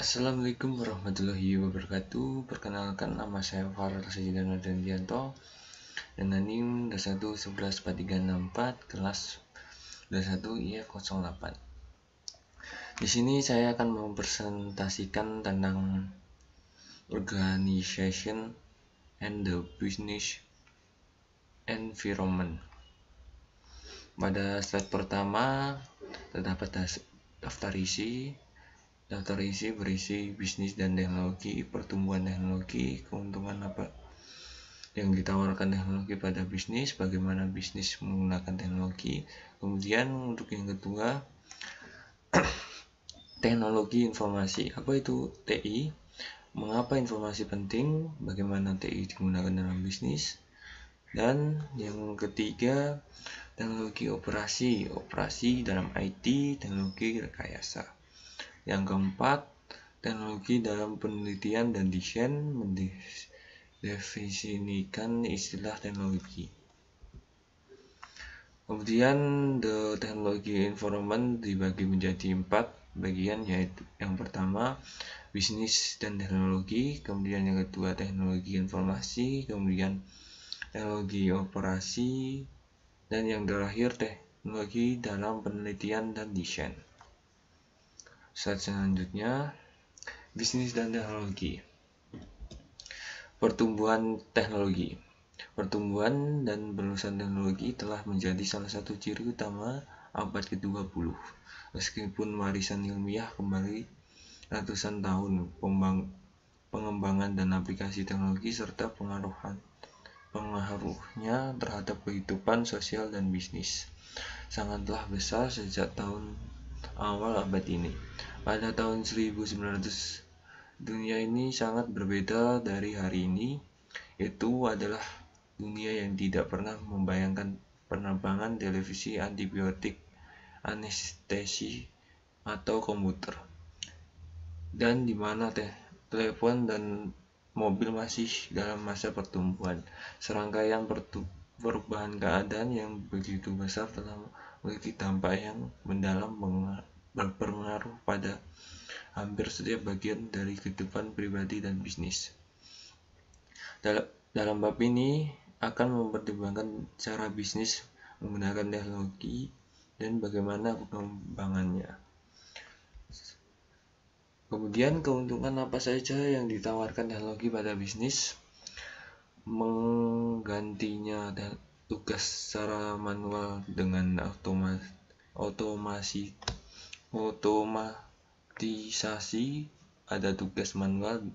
Assalamualaikum warahmatullahi wabarakatuh. Perkenalkan, nama saya Farel Sajidana Dandianto dengan NIM 21114364 kelas 21 IF08. Di sini saya akan mempresentasikan tentang organization and the business environment. Pada slide pertama terdapat daftar isi. Daftar isi berisi bisnis dan teknologi, pertumbuhan teknologi, keuntungan apa yang ditawarkan teknologi pada bisnis, bagaimana bisnis menggunakan teknologi. Kemudian untuk yang kedua, teknologi informasi. Apa itu TI? Mengapa informasi penting? Bagaimana TI digunakan dalam bisnis? Dan yang ketiga, teknologi operasi. Operasi dalam IT, teknologi rekayasa. Yang keempat, teknologi dalam penelitian dan desain, mendefinisikan istilah teknologi. Kemudian the technology environment dibagi menjadi 4 bagian, yaitu yang pertama bisnis dan teknologi, kemudian yang kedua teknologi informasi, kemudian teknologi operasi, dan yang terakhir teknologi dalam penelitian dan desain. Slide selanjutnya, bisnis dan teknologi. Pertumbuhan teknologi. Pertumbuhan dan penelusuran teknologi telah menjadi salah satu ciri utama abad ke-20. Meskipun warisan ilmiah kembali ratusan tahun, pengembangan dan aplikasi teknologi serta pengaruhnya terhadap kehidupan sosial dan bisnis sangatlah besar sejak tahun awal abad ini. Pada tahun 1900, dunia ini sangat berbeda dari hari ini. Itu adalah dunia yang tidak pernah membayangkan penerbangan, televisi, antibiotik, anestesi, atau komputer, dan di mana telepon dan mobil masih dalam masa pertumbuhan. Serangkaian perubahan keadaan yang begitu besar telah memiliki dampak yang mendalam, berpengaruh pada hampir setiap bagian dari kehidupan pribadi dan bisnis. Dalam bab ini akan mempertimbangkan cara bisnis menggunakan teknologi dan bagaimana pengembangannya. Kemudian keuntungan apa saja yang ditawarkan teknologi pada bisnis? Menggantinya tugas secara manual dengan otomatisasi. Ada tugas manual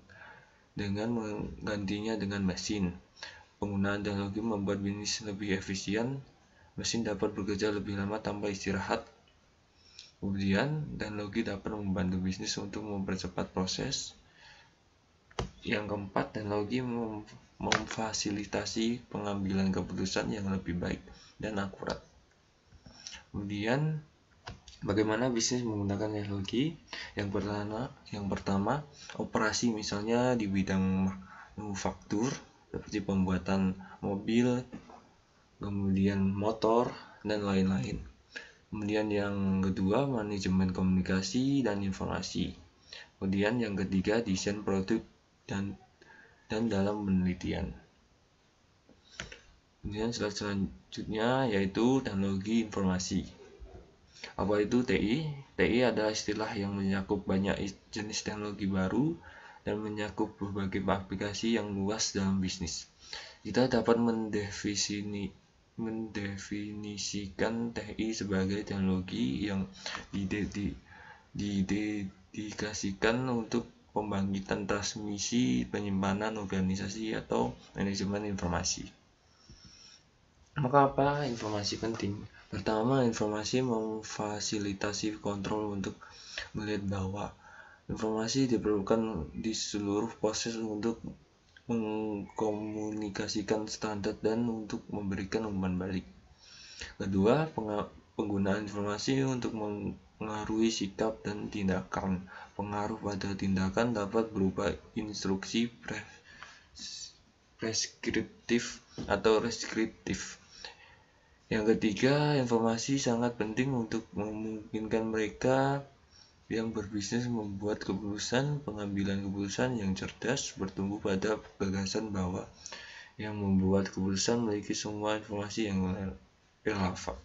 dengan menggantinya dengan mesin. Penggunaan teknologi membuat bisnis lebih efisien. Mesin dapat bekerja lebih lama tanpa istirahat. Kemudian teknologi dapat membantu bisnis untuk mempercepat proses. Yang keempat, teknologi memfasilitasi pengambilan keputusan yang lebih baik dan akurat. Kemudian bagaimana bisnis menggunakan teknologi? Yang pertama, operasi, misalnya di bidang manufaktur seperti pembuatan mobil, kemudian motor, dan lain-lain. Kemudian yang kedua, manajemen komunikasi dan informasi. Kemudian yang ketiga, desain produk dan dalam penelitian. Kemudian slide selanjutnya yaitu teknologi informasi. Apa itu TI? TI adalah istilah yang mencakup banyak jenis teknologi baru dan mencakup berbagai aplikasi yang luas dalam bisnis. Kita dapat mendefinisikan TI sebagai teknologi yang didedikasikan untuk pembangkitan transmisi, penyimpanan, organisasi, atau manajemen informasi. Maka apa informasi penting? Pertama, informasi memfasilitasi kontrol untuk melihat bahwa informasi diperlukan di seluruh proses untuk mengkomunikasikan standar dan untuk memberikan umpan balik. Kedua, penggunaan informasi untuk mengaruhi sikap dan tindakan. Pengaruh pada tindakan dapat berupa instruksi preskriptif atau deskriptif. Yang ketiga, informasi sangat penting untuk memungkinkan mereka yang berbisnis membuat pengambilan keputusan yang cerdas bertumbuh pada gagasan bahwa yang membuat keputusan memiliki semua informasi yang relevan.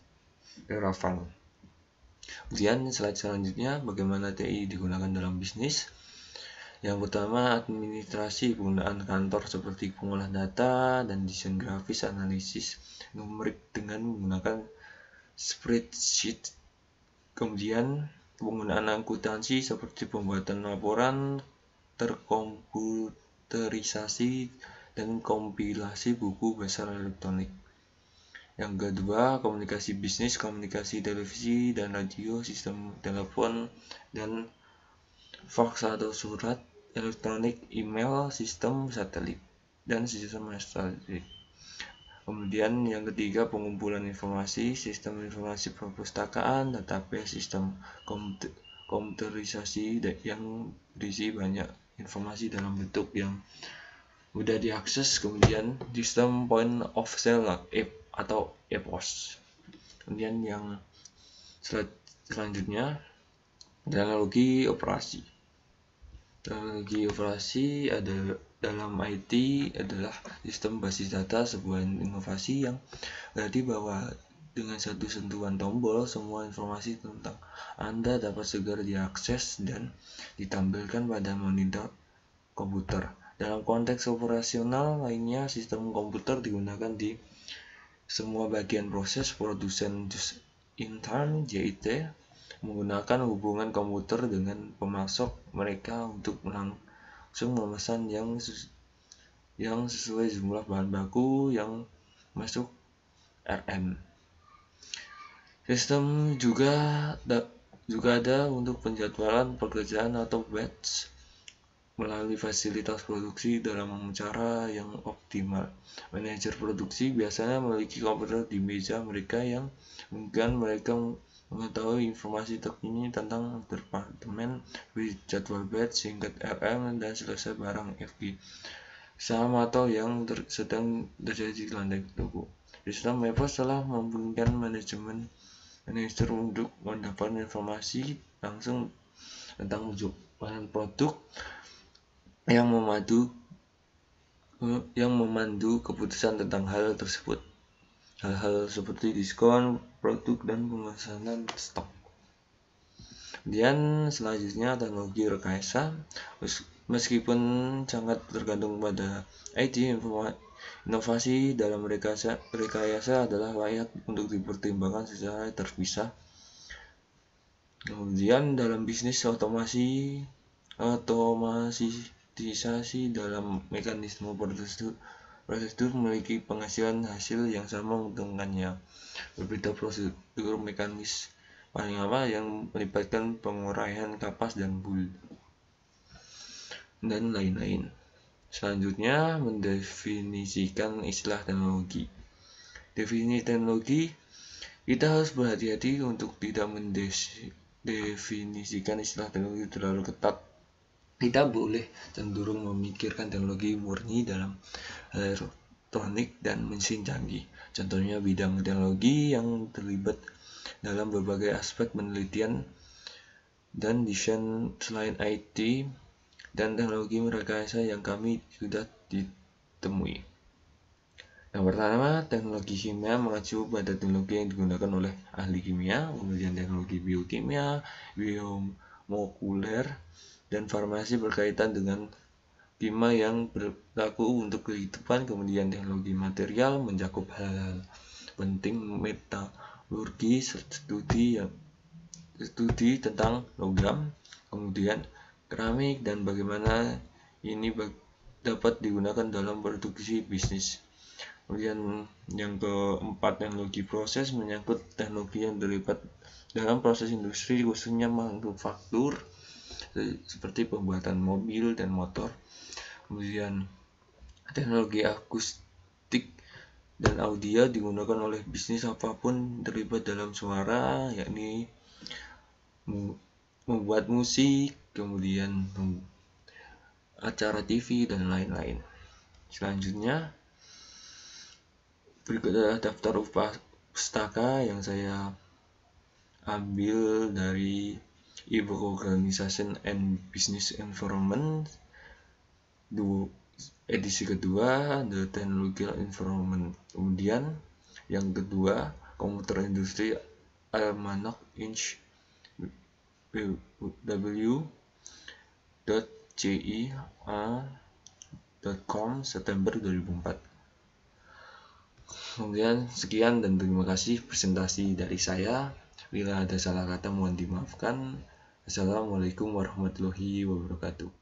Kemudian slide selanjutnya, bagaimana TI digunakan dalam bisnis. Yang pertama, administrasi penggunaan kantor seperti pengolahan data dan desain grafis, analisis numerik dengan menggunakan spreadsheet. Kemudian penggunaan akuntansi seperti pembuatan laporan terkomputerisasi dan kompilasi buku besar elektronik. Yang kedua, komunikasi bisnis, komunikasi televisi dan radio, sistem telepon dan fax atau surat elektronik, email, sistem satelit, dan sistem satelit. Kemudian yang ketiga, pengumpulan informasi, sistem informasi perpustakaan, database, sistem komputerisasi yang berisi banyak informasi dalam bentuk yang mudah diakses. Kemudian sistem point of sale atau EPOS. Kemudian yang selanjutnya, teknologi operasi. Teknologi operasi dalam IT adalah sistem basis data, sebuah inovasi yang berarti bahwa dengan satu sentuhan tombol, semua informasi tentang Anda dapat segera diakses dan ditampilkan pada monitor komputer. Dalam konteks operasional lainnya, sistem komputer digunakan di semua bagian proses produsen just in time (JIT), menggunakan hubungan komputer dengan pemasok mereka untuk langsung memesan yang sesuai jumlah bahan baku yang masuk RM. Sistem juga ada untuk penjadwalan pekerjaan atau batch melalui fasilitas produksi dalam cara yang optimal. Manajer produksi biasanya memiliki komputer di meja mereka yang mungkin mereka mengetahui informasi terkini tentang departemen, jadwal batch, singkat RM, dan selesai barang FG saham atau yang sedang terjadi di lantai toko. Sistem EPOS telah memungkinkan manajer untuk mendapatkan informasi langsung tentang bahan produk yang memandu keputusan tentang hal tersebut. Hal-hal seperti diskon produk dan pemesanan stok. Kemudian selanjutnya, teknologi rekayasa. Meskipun sangat tergantung pada IT, inovasi dalam rekayasa adalah layak untuk dipertimbangkan secara terpisah. Kemudian dalam bisnis, otomatisasi dalam mekanisme prosedur memiliki penghasilan hasil yang sama menguntungkannya. Berbeda prosedur mekanis paling lama yang melibatkan penguraian kapas dan bul dan lain-lain. Selanjutnya, mendefinisikan istilah teknologi. Definisi teknologi, kita harus berhati-hati untuk tidak mendefinisikan istilah teknologi terlalu ketat. Kita boleh cenderung memikirkan teknologi murni dalam elektronik dan mesin canggih. Contohnya bidang teknologi yang terlibat dalam berbagai aspek penelitian dan desain selain IT dan teknologi rekayasa yang kami sudah ditemui. Yang pertama, teknologi kimia mengacu pada teknologi yang digunakan oleh ahli kimia, kemudian teknologi biokimia, biomokuler, dan farmasi berkaitan dengan kimia yang berlaku untuk kehidupan. Kemudian teknologi material mencakup hal-hal penting metalurgi, studi tentang logam, kemudian keramik, dan bagaimana ini dapat digunakan dalam produksi bisnis. Kemudian yang keempat, teknologi proses menyangkut teknologi yang terlibat dalam proses industri, khususnya manufaktur seperti pembuatan mobil dan motor. Kemudian teknologi akustik dan audio digunakan oleh bisnis apapun terlibat dalam suara, yakni membuat musik, kemudian acara TV dan lain-lain. Selanjutnya, berikut adalah daftar pustaka yang saya ambil dari e-book Organization and Business Environment, edisi kedua The Technological Environment. Kemudian yang kedua Komputer Industri Almanac Inch www.cia.com September 2004. Kemudian sekian dan terima kasih presentasi dari saya. Bila ada salah kata mohon dimaafkan. Assalamualaikum warahmatullahi wabarakatuh.